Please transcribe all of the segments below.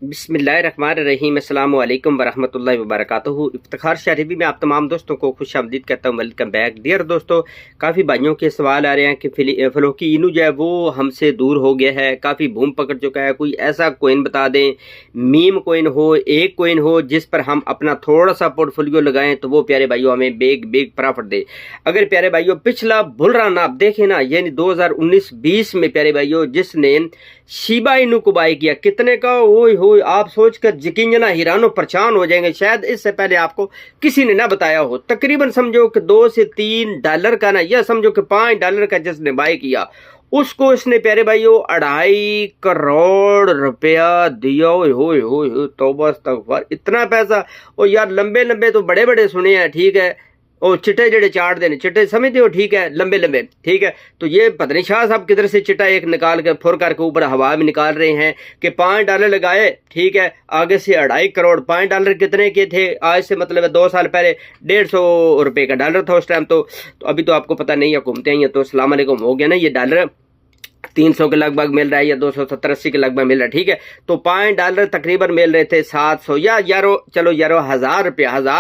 बिस्मिल्लाहिर्रहमानिर्रहीम अस्सलामु अलैकुम वरहमतुल्लाहि वबरकातुहू। इफ्तिखार शरीफी में आप तमाम दोस्तों को खुशामदीद कहता हूँ। वेलकम बैक डियर दोस्तों। काफ़ी भाइयों के सवाल आ रहे हैं कि फलोकी इनू जो है वो हमसे दूर हो गया है, काफ़ी भूम पकड़ चुका है। कोई ऐसा कोइन बता दें, मीम कोइन हो, एक कोइन हो जिस पर हम अपना थोड़ा सा पोर्टफोलियो लगाएं तो वो प्यारे भाइयों हमें बेग प्रॉफिट दे। अगर प्यारे भाइयों पिछला बुल रन आप देखें ना, यानी 2019-20 में प्यारे भाइयों जिसने शिबा इनू को बाय किया कितने का, ओए होए आप सोचकर यकीन ना हैरानो परेशान हो जाएंगे। शायद इससे पहले आपको किसी ने ना बताया हो। तकरीबन समझो कि $2 से $3 का ना, या समझो कि $5 का जिसने बाय किया उसको इसने प्यारे भाइयों 2.5 करोड़ रुपया दिया। ओए होए होए तौबा अस्तगफुर, इतना पैसा। और यार लंबे लंबे तो बड़े बड़े सुने हैं, ठीक है, और चिट्टे जड़े चाट देने चिट्टे समझते हो, ठीक है, लंबे लंबे, ठीक है। तो ये पता नहीं शाह साहब किधर से चिट्टा एक निकाल कर फुर करके ऊपर हवा में निकाल रहे हैं कि $5 लगाए, ठीक है, आगे से 2.5 करोड़। $5 कितने के थे आज से मतलब है 2 साल पहले? $150 का डॉलर था उस टाइम। तो अभी तो आपको पता नहीं है, घूमते हैं तो अस्सलाम वालेकुम हो गया ना, ये डॉलर 300 के लगभग मिल रहा है या 270-80 के लगभग मिल रहा है, ठीक है। तो $5 तकरीबन मिल रहे थे 700 या यारो, चलो यारो 1000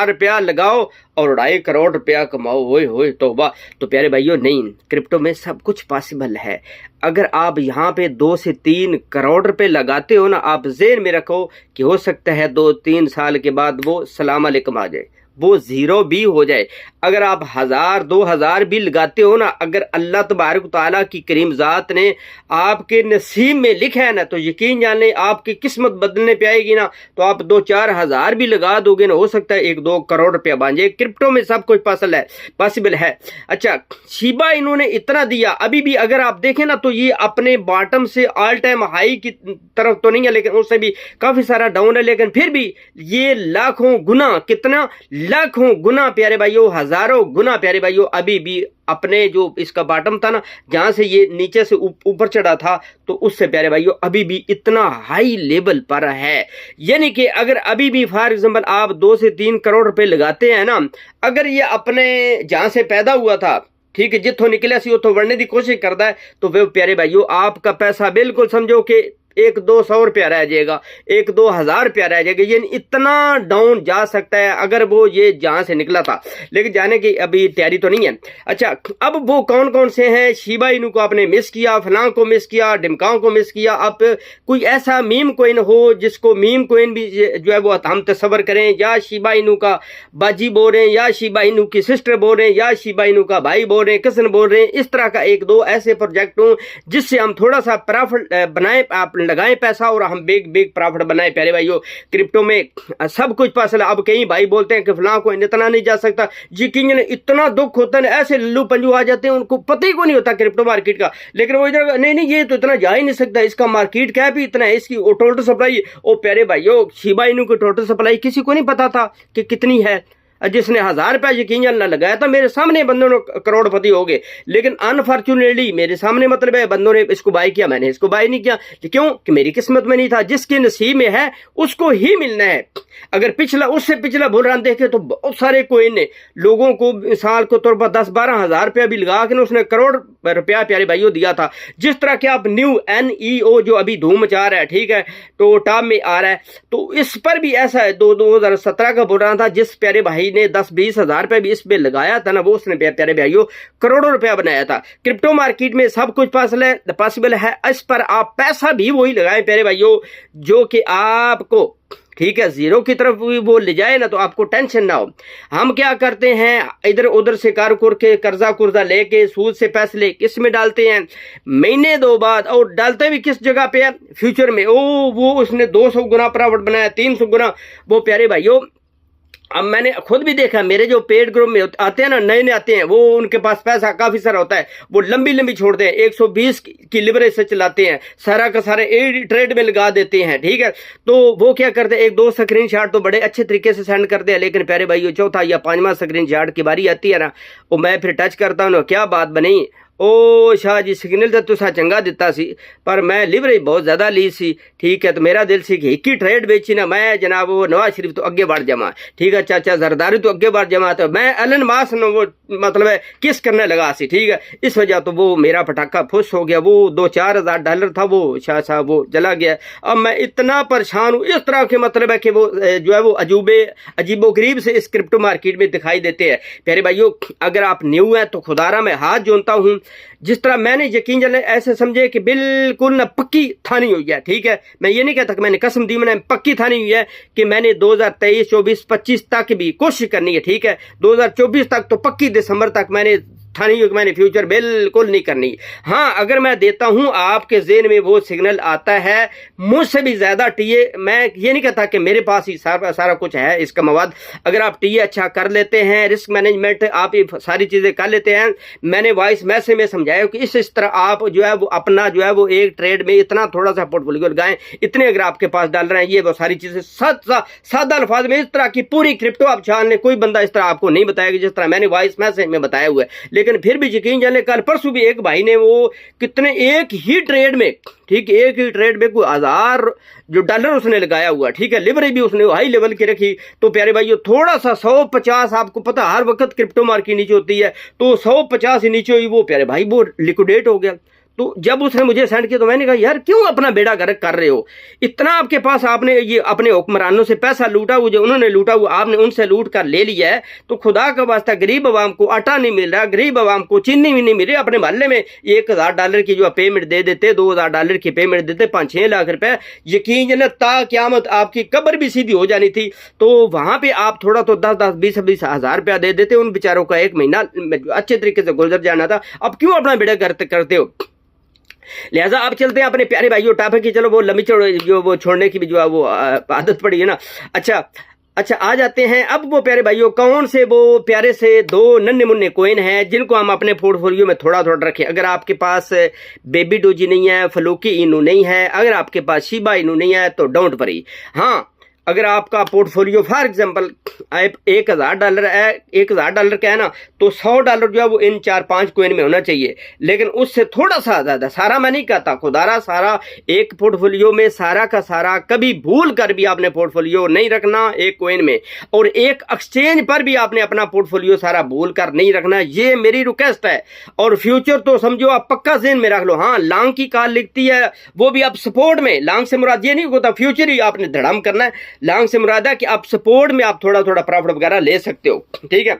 रुपया लगाओ और 2.5 करोड़ रुपया कमाओ। होए होए तौबा। तो प्यारे भाइयों नहीं, क्रिप्टो में सब कुछ पॉसिबल है। अगर आप यहाँ पे 2 से 3 करोड़ रुपए लगाते हो ना, आप ज़हन में रखो कि हो सकता है 2-3 साल के बाद वो सलाम अलैकुम आ जाए, वो जीरो भी हो जाए। अगर आप 1000-2000 भी लगाते हो ना, अगर अल्लाह तबारक तआला की करीम ज़ात ने आपके नसीब में लिखा है ना, तो यकीन जान लें आपकी किस्मत बदलने पे आएगी ना, तो आप 2-4 हज़ार भी लगा दोगे ना, हो सकता है 1-2 करोड़ रुपया बन जाए। क्रिप्टो में सब कुछ पॉसिबल है। अच्छा, शिबा इन्होंने इतना दिया, अभी भी अगर आप देखें ना तो ये अपने बॉटम से ऑल टाइम हाई की तरफ तो नहीं है, लेकिन उससे भी काफ़ी सारा डाउन है, लेकिन फिर भी ये लाखों गुना, कितना लाखों गुना प्यारे भाइयों, हजारों गुना प्यारे भाइयों अभी भी अपने जो इसका बॉटम था ना, जहां से ये नीचे से ऊपर चढ़ा था, तो उससे प्यारे भाइयों अभी भी इतना हाई लेवल पर है। यानी कि अगर अभी भी फॉर एग्जांपल आप 2 से 3 करोड़ रुपए लगाते हैं ना, अगर ये अपने जहां से पैदा हुआ था, ठीक है, जिथों निकला सी उथों बढ़ने की कोशिश करता है, तो वे प्यारे भाइयों आपका पैसा बिल्कुल समझो कि 1-200 रुपया रह जाएगा, 1-2 हज़ार रुपया रह जाएगा। यानी इतना डाउन जा सकता है अगर वो ये जहां से निकला था, लेकिन जाने की अभी तैयारी तो नहीं है। अच्छा, अब वो कौन कौन से हैं? शिबा इनू को आपने मिस किया, फलां को मिस किया, डिमकाओं को मिस किया। अब कोई ऐसा मीम कोइन हो जिसको मीम कोइन भी जो है वो हम तस्वर करें, या शिबा इनू का बाजी बोल रहे हैं, या शिबा इनू की सिस्टर बोल रहे हैं, या शिबा इनू का भाई बोल रहे हैं, कसन बोल रहे हैं, इस तरह का 1-2 ऐसे प्रोजेक्ट हों जिससे हम थोड़ा सा प्रॉफिट बनाए, आप लगाएं पैसा और हम बिग प्रॉफिट बनाए। प्यारे भाइयों क्रिप्टो में सब कुछ पॉसिबल। अब कई भाई बोलते हैं कि फलां को इतना नहीं जा सकता, यकीन इतना दुख होता है, ऐसे लल्लू पंजू आ जाते हैं उनको पता ही को नहीं होता क्रिप्टो मार्केट का, लेकिन वो इधर नहीं ये तो इतना जा ही नहीं सकता, इसका मार्केट कैप ही इतना है, इसकी टोटल सप्लाई। ओ प्यारे भाइयों शिबा इनू की टोटल सप्लाई किसी को नहीं पता था कि कितनी है। जिसने 1000 रुपया यकीन ना लगाया था, मेरे सामने बंदों ने करोड़पति हो गए, लेकिन अनफॉर्चुनेटली मेरे सामने मतलब है बंदों ने इसको बाय किया, मैंने इसको बाय नहीं किया। क्यों? कि मेरी किस्मत में नहीं था। जिसके नसीब में है उसको ही मिलना है। अगर उससे पिछला बुल रन देखे तो बहुत सारे कोइन ने लोगों को साल को तौर पर 10-12 हज़ार रुपया भी लगा के उसने करोड़ रुपया प्यारे भाइयों दिया था। जिस तरह के आप न्यू NEO जो अभी धूम मचा रहा है, ठीक है, तो टॉप में आ रहा है, तो इस पर भी ऐसा है। 2017 का बुल रन था, जिस प्यारे भाई ने 10-20 हज़ार रुपया भी इस पे लगाया था ना, वो उसने प्यारे भाइयों करोड़ों रुपया बनाया था। क्रिप्टो मार्केट में सब कुछ पॉसिबल है। इस पर आप पैसा भी वही लगाएं प्यारे भाइयों जो कि आपको, ठीक है, जीरो की तरफ वो ले जाए ना, तो आपको टेंशन ना हो। हम क्या करते हैं, इधर उधर से कार के कर्जा लेके सूद से पैसे ले किस में डालते हैं, महीने 2 बाद, और डालते भी किस जगह पे है? फ्यूचर में। वो उसने 200 गुना प्रॉफिट बनाया, 300 गुना। वो प्यारे भाइयों अब मैंने खुद भी देखा, मेरे जो पेड ग्रुप में आते हैं ना, नए आते हैं, वो उनके पास पैसा काफी सारा होता है, वो लंबी छोड़ते हैं, 120 की लिवरेज से चलाते हैं, सारा का सारा ट्रेड में लगा देते हैं, ठीक है। तो वो क्या करते हैं, 1-2 स्क्रीनशॉट तो बड़े अच्छे तरीके से सेंड करते हैं, लेकिन प्यारे भाई चौथा या 5वां स्क्रीनशॉट की बारी आती है ना, वो मैं फिर टच करता हूँ, क्या बात बनी, ओ शाह जी सिग्नल तो तुसा चंगा दिता सी पर मैं लिवरेज बहुत ज़्यादा ली सी। ठीक है, तो मेरा दिल सी कि एक ही ट्रेड बेची ना, मैं जनाब वो नवाज शरीफ तो अगे बढ़ जावा। ठीक है चाचा, जरदारी तो अगे बढ़ जावा, तो मैं एलन मास न वो मतलब है किस करने लगा सी। ठीक है, इस वजह तो वो मेरा पटाखा फुस हो गया। वो $2-4 था वो शाह साहब वो जला गया। अब मैं इतना परेशान हूँ। इस तरह के मतलब है कि वो जो है वो अजीबो गरीब से इस क्रिप्टो मार्केट में दिखाई देते हैं। प्यारे भाइयों, अगर आप न्यू हैं तो खुदारा मैं हाथ जोड़ता हूँ। जिस तरह मैंने यकीन जले ऐसे समझे कि बिल्कुल ना पक्की थानी हुई है। ठीक है, मैं ये नहीं कहता कि मैंने कसम दी, मैंने पक्की थानी हुई है कि मैंने 2023, 24, 25 तक भी कोशिश करनी है। ठीक है, 2024 तक तो पक्की, दिसंबर तक मैंने थानी हुई, मैंने फ्यूचर बिल्कुल नहीं करनी। हाँ, अगर मैं देता हूं आपके जेहन में वो सिग्नल आता है मुझसे भी ज्यादा टीए, मैं ये नहीं कहता कि मेरे पास ही सारा कुछ है इसका मवाद। अगर आप टीए अच्छा कर लेते हैं, रिस्क मैनेजमेंट आप ये सारी चीजें कर लेते हैं, मैंने वॉइस मैसेज में समझाया कि इस तरह आप जो है वो अपना जो है वो एक ट्रेड में इतना थोड़ा सा पोर्टफोलियो लगाएं, इतने अगर आपके पास डाल रहे हैं, ये वो सारी चीजें सादा अल्फाज में इस तरह की पूरी क्रिप्टो आप जान लें। कोई बंदा इस तरह आपको नहीं बताएगा जिस तरह मैंने वॉइस मैसेज में बताया हुआ है। लेकिन फिर भी यकीन जाने, कल परसों भी एक भाई ने वो कितने एक ही ट्रेड में, ठीक, एक ही ट्रेड में कोई $1000 जो डॉलर उसने लगाया हुआ। ठीक है, लिवरेज भी उसने हाई लेवल की रखी। तो प्यारे भाइयों, थोड़ा सा 150, आपको पता हर वक्त क्रिप्टो मार्केट नीचे होती है, तो 150 ही नीचे हुई वो प्यारे भाई वो लिक्विडेट हो गया। तो जब उसने मुझे सेंड किया तो मैंने कहा यार क्यों अपना बेड़ा गर्क कर रहे हो, इतना आपके पास आपने ये अपने हुक्मरानों से पैसा लूटा हुआ, जो उन्होंने लूटा हुआ आपने उनसे लूट कर ले लिया है। तो खुदा का वास्ता गरीब आवाम को आटा नहीं मिल रहा, गरीब आवाम को चीनी भी नहीं मिल रही। अपने मोहल्ले में $1000 की जो पेमेंट दे देते, $2000 की पेमेंट देते, 5-6 लाख रुपए, यकीन जन ता क्यामत आपकी कब्र भी सीधी हो जानी थी। तो वहां पे आप थोड़ा तो 10-10, 20-20 हजार रुपया दे देते, उन बेचारों का एक महीना अच्छे तरीके से गुजर जाना था। अब क्यों अपना बेड़ा गर्क करते हो? लिहाजा आप चलते हैं अपने प्यारे भाइयों टॉपिक की। चलो वो लंबी जो वो छोड़ने की भी जो है वो आदत पड़ी है ना। अच्छा आ जाते हैं अब वो प्यारे भाइयों, कौन से वो प्यारे से 2 नन्हे मुन्ने कोइन हैं जिनको हम अपने पोर्टफोलियो में थोड़ा थोड़ा रखें। अगर आपके पास बेबी डोजी नहीं है, फ्लोकी इनू नहीं है, अगर आपके पास शिबा इनू नहीं है तो डोंट वरी। हाँ, अगर आपका पोर्टफोलियो फॉर एग्जांपल $1000 है, $1000 का है ना, तो $100 जो है वो इन 4-5 कोइन में होना चाहिए। लेकिन उससे थोड़ा सा ज्यादा, सारा मैं नहीं कहता, खुदारा सारा एक पोर्टफोलियो में सारा का सारा कभी भूल कर भी आपने पोर्टफोलियो नहीं रखना एक कोइन में, और एक एक्सचेंज पर भी आपने अपना पोर्टफोलियो सारा भूल कर नहीं रखना। ये मेरी रिक्वेस्ट है। और फ्यूचर तो समझो आप पक्का ज़हन में रख लो। हाँ, लॉन्ग की कॉल लिखती है वो भी आप सपोर्ट में, लॉन्ग से मुराद ये नहीं होता फ्यूचर ही आपने धड़ाम करना है। लॉन्ग से मुराद है कि आप सपोर्ट में आप थोड़ा थोड़ा प्रॉफिट वगैरह ले सकते हो। ठीक है,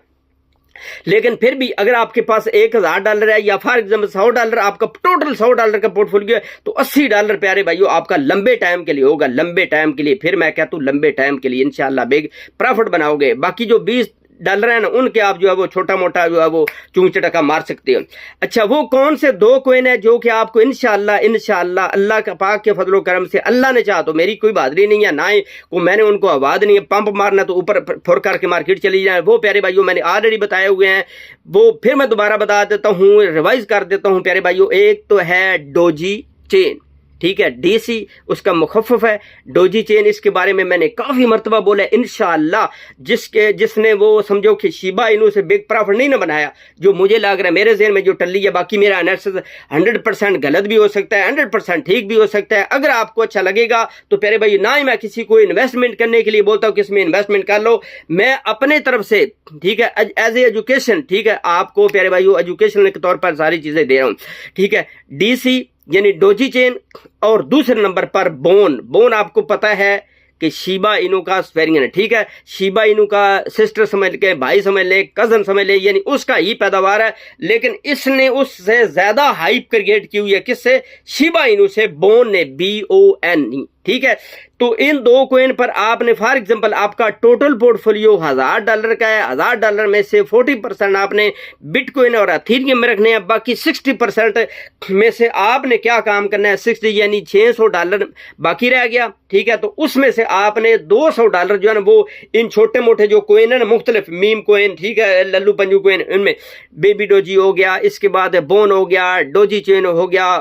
लेकिन फिर भी अगर आपके पास $1000 है या फॉर एग्जाम्पल $100, आपका टोटल $100 का पोर्टफोलियो है, तो $80 प्यारे भाइयों आपका लंबे टाइम के लिए होगा, लंबे टाइम के लिए। फिर मैं कहता हूं लंबे टाइम के लिए इंशाल्लाह बिग प्रॉफिट बनाओगे। बाकी जो $20 है ना, उनके आप जो है वो छोटा मोटा जो है वो चूं चटका मार सकते हो। अच्छा, वो कौन से 2 कोइन है जो कि आपको इंशाल्लाह अल्लाह का पाक के फजलो करम से, अल्लाह ने चाहा तो, मेरी कोई बहादुरी नहीं है ना ही को मैंने उनको आवाज नहीं है, पंप मारना तो ऊपर फुर करके मार्केट चली जाए, वो प्यारे भाइयों मैंने ऑलरेडी बताए हुए हैं। वो फिर मैं दोबारा बता देता हूँ, रिवाइज कर देता हूँ प्यारे भाइयों। एक तो है डोजी चेन, ठीक है, डीसी उसका मुखफ़फ़ है, डोजी चेन, इसके बारे में मैंने काफी मर्तबा बोला है। इंशाअल्लाह जिसने वो समझो कि शिबा इनू से बिग प्रॉफिट नहीं ना बनाया, जो मुझे लग रहा है मेरे ज़हन में जो टल्ली है, बाकी मेरा एनालिसिस 100% गलत भी हो सकता है, 100% ठीक भी हो सकता है। अगर आपको अच्छा लगेगा तो प्यारे भाई, ना ही मैं किसी को इन्वेस्टमेंट करने के लिए बोलता हूँ कि इसमें इन्वेस्टमेंट कर लो, मैं अपने तरफ से, ठीक है, एज ए एजुकेशन, ठीक है, आपको प्यारे भाई एजुकेशन के तौर पर सारी चीजें दे रहा हूँ। ठीक है, डीसी यानी डोजी चेन, और दूसरे नंबर पर बोन आपको पता है कि शिबा इनू का वेरिएंट है। ठीक है, शिबा इनू का सिस्टर समझ के, भाई समझ ले, कजन समझ ले, यानी उसका ही पैदावार है, लेकिन इसने उससे ज्यादा हाइप क्रिएट की हुई है। किससे? शिबा इनू से, बोन ने, BON। ठीक है, तो इन 2 कोइन पर आपने फॉर एग्जांपल आपका टोटल पोर्टफोलियो $1000 का है, $1000 में से 40% आपने बिटकॉइन और एथेरियम में रखने हैं, बाकी 60% में से आपने क्या काम करना है, 60 यानी $600 बाकी रह गया। ठीक है, तो उसमें से आपने $200 जो है ना वो इन छोटे मोटे जो कोइन है ना, मुख्तलिफ मीम कोइन, ठीक है, लल्लू पंजू कोइन, इनमें बेबी डोजी हो गया, इसके बाद बोन हो गया, डोजी चेन हो गया,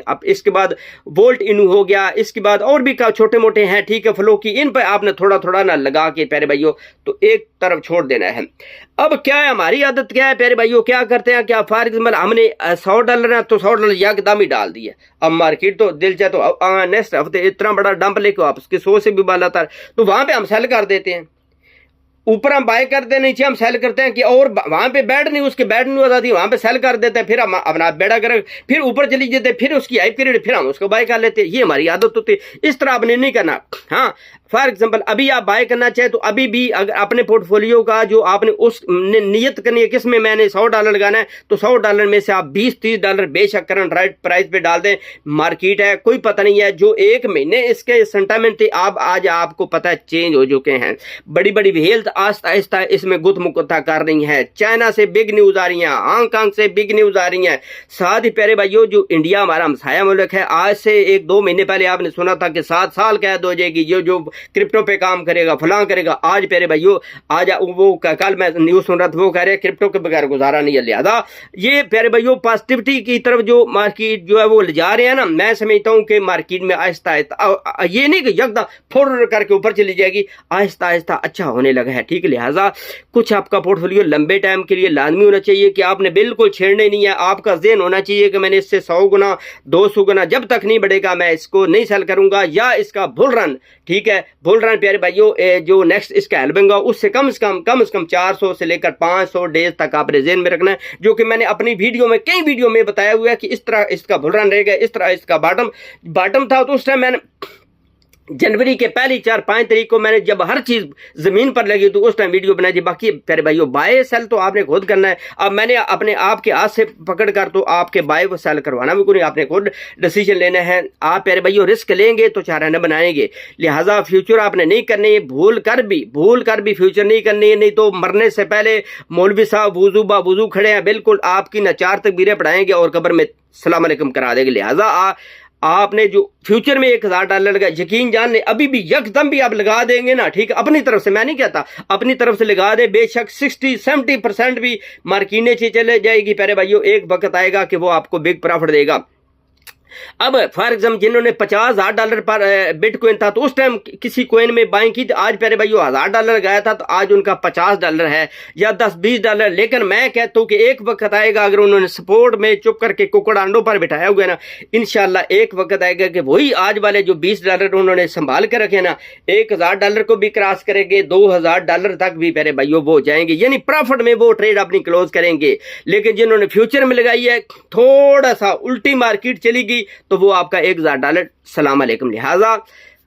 अब इसके बाद वोल्ट इनू हो गया, इसके बाद और भी छोटे मोटे हैं, ठीक है, फ्लो की, इन पर आपने थोड़ा थोड़ा ना लगा के प्यारे भाइयों तो एक तरफ छोड़ देना है। अब क्या है हमारी आदत, क्या है प्यारे भाइयों, क्या करते हैं, क्या फॉर एग्जाम्पल हमने $100 है तो $100 एकदम ही डाल दिया। अब मार्केट तो दिल चाहे तो नेक्स्ट हफ्ते इतना बड़ा डंप लेके वापस के 100 से भी बाला था, तो वहां पे हम सेल कर देते हैं। ऊपर हम बाय करते हैं, नीचे हम सेल करते हैं कि और वहां पे बैड न्यूज के बैड न्यूज आती है, वहां पे सेल कर देते हैं, फिर हम अपना बेड़ा कर फिर ऊपर चली जाते हैं, फिर उसकी हाइप पीरियड फिर हम उसको बाय कर लेते हैं। ये हमारी आदत होती है, इस तरह आपने नहीं करना। हाँ, फॉर एग्जाम्पल अभी आप बाय करना चाहे तो अभी भी अगर अपने पोर्टफोलियो का जो आपने उस नियत करनी है किसमें मैंने $100 लगाना है, तो $100 में से आप $20-30 बेशक करंट राइट प्राइस पे डाल दें। मार्केट है, कोई पता नहीं है, जो एक महीने इसके सेंटामेंट थे आप आज आपको पता है चेंज हो चुके हैं। बड़ी बड़ी हेल्थ आस्ता आहिस्ता इसमें गुतमुक्ता कर रही है। चाइना से बिग न्यूज आ रही है, हांगकांग से बिग न्यूज आ रही है। साथ ही प्यारे भाइयों जो इंडिया हमारा हमसाया मुल्क है, आज से 1-2 महीने पहले आपने सुना था कि 7 साल कैद हो जाएगी जो क्रिप्टो पे काम करेगा, फलां करेगा। आज प्यारे भाइयों आज वो कल मैं न्यूज सुन रहा था, वो कह रहे क्रिप्टो के बगैर गुजारा नहीं है। लिहाजा ये प्यारे भाइयों पॉजिटिविटी की तरफ जो मार्केट जो है वो ले जा रहे हैं ना, मैं समझता हूं कि मार्केट में आहिस्ता आहिस्ता, ये नहीं कि यकदम फौरन करके ऊपर चली जाएगी, आहिस्ता आहिस्ता अच्छा होने लगा है, ठीक है। लिहाजा कुछ आपका पोर्टफोलियो लंबे टाइम के लिए लाजमी होना चाहिए कि आपने बिल्कुल छेड़ने नहीं है। आपका ज़हन होना चाहिए कि मैंने इससे 100 गुना 200 गुना जब तक नहीं बढ़ेगा मैं इसको नहीं सेल करूंगा, या इसका बुल रन, ठीक है, बुल रन प्यारे भाइयों जो नेक्स्ट इसका एल्बम उससे कम से कम 400 से लेकर 500 डेज तक आपने ज़हन में रखना है, जो कि मैंने अपनी वीडियो में कई वीडियो में बताया हुआ है कि इस तरह इसका बुल रन रहेगा, इस तरह इसका बॉटम था। तो उस टाइम मैंने जनवरी के पहली 4-5 तारीख को मैंने जब हर चीज जमीन पर लगी तो उस टाइम वीडियो बनाई थी। बाकी प्यारे भाइयों बाय सेल तो आपने खुद करना है। अब मैंने अपने आप के हाथ से पकड़ कर तो आपके बाय व सेल करवाना भी कोई, आपने खुद डिसीजन लेना है। आप प्यारे भाइयों रिस्क लेंगे तो चारा न बनाएंगे। लिहाजा फ्यूचर आपने नहीं करनी है, भूल कर भी फ्यूचर नहीं करनी है, नहीं तो मरने से पहले मौलवी साहब वुजू खड़े हैं, बिल्कुल आपकी न 4 तकबीरें पढ़ाएंगे और कब्र में सलाम अलैकुम करा देंगे। लिहाजा आपने जो फ्यूचर में $1000 लगा, यकीन जान ले अभी भी यकदम भी आप लगा देंगे ना, ठीक है, अपनी तरफ से, मैं नहीं कहता, अपनी तरफ से लगा दे, बेशक 60-70% भी मार्केट नीचे चले जाएगी प्यारे भाइयों, एक वक्त आएगा कि वो आपको बिग प्रॉफिट देगा। अब फॉर एग्जाम्पल जिन्होंने $50,000 पर बिटकॉइन था तो उस टाइम किसी कोइन में बाइंग की, तो आज प्यारे भाइयों $1000 गया था तो आज उनका $50 है या $10-20। लेकिन मैं कहता हूँ कि एक वक्त आएगा, अगर उन्होंने सपोर्ट में चुप करके कुकड़ अंडों पर बिठाया हुआ है ना, इंशाल्लाह एक वक्त आएगा कि वही आज वाले जो $20 उन्होंने संभाल कर रखे ना, $1000 को भी क्रॉस करेंगे, $2000 तक भी प्यारे भाइयों वो जाएंगे, यानी प्रॉफिट में वो ट्रेड अपनी क्लोज करेंगे। लेकिन जिन्होंने फ्यूचर में लगाई है, थोड़ा सा उल्टी मार्केट चली गई तो वो आपका $1000 सलाम अलैकुम। लिहाजा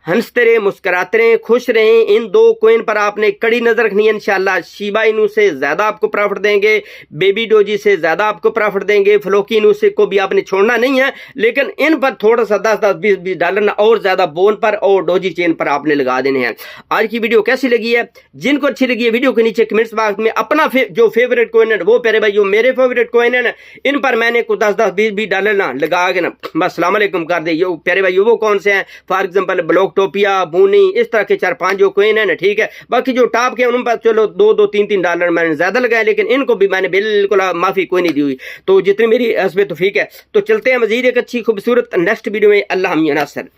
हंसते रहे, मुस्कुराते रहे, खुश रहें। इन 2 कोइन पर आपने कड़ी नजर रखनी है। इंशाल्लाह शिबा इनू से ज्यादा आपको प्रॉफिट देंगे, बेबी डोजी से ज्यादा आपको प्रॉफिट देंगे, फ्लोकी इनू से को भी आपने छोड़ना नहीं है, लेकिन इन पर थोड़ा सा $10-20 ना और ज्यादा बोन पर और डोजी चेन पर आपने लगा देने हैं। आज की वीडियो कैसी लगी है? जिनको अच्छी लगी है वीडियो के नीचे कमेंट्स बॉक्स में अपना जो फेवरेट कोइन है वो प्यारे भाइयों मेरे फेवरेट कोइन है ना, इन पर मैंने को $10-20 ना लगा के ना बस सलाम अलैकुम कर दे। ये प्यारे भाइयों वो कौन से हैं? फॉर एग्जाम्पल ब्लॉक टोपिया, बूनी, इस तरह के 4-5 जो कोइन है ना, ठीक है। बाकी जो टॉप के उन पर चलो $2-3 मैंने ज्यादा लगाए, लेकिन इनको भी मैंने बिल्कुल माफी कोई नहीं दी हुई। तो जितनी मेरी हस्बे तौफीक है, तो चलते हैं मजीद एक अच्छी खूबसूरत नेक्स्ट वीडियो में। अल्लाह हम नासर।